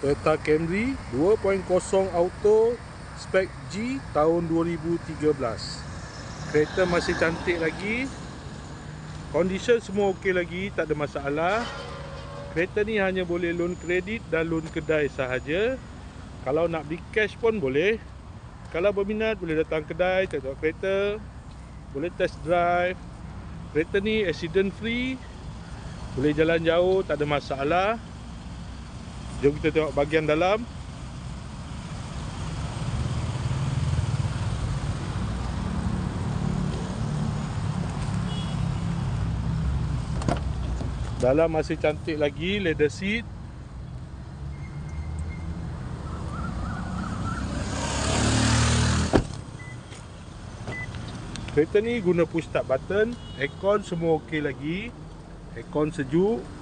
Toyota Camry 2.0 Auto spek G tahun 2013. Kereta masih cantik lagi. Condition semua okey lagi, tak ada masalah. Kereta ni hanya boleh loan kredit dan loan kedai sahaja. Kalau nak beli cash pun boleh. Kalau berminat boleh datang kedai, tengok kereta, boleh test drive. Kereta ni accident free, boleh jalan jauh, tak ada masalah. Jom kita tengok bahagian dalam. Dalam masih cantik lagi, leather seat. Kereta ni guna push start button. Aircon semua okey lagi. Aircon sejuk.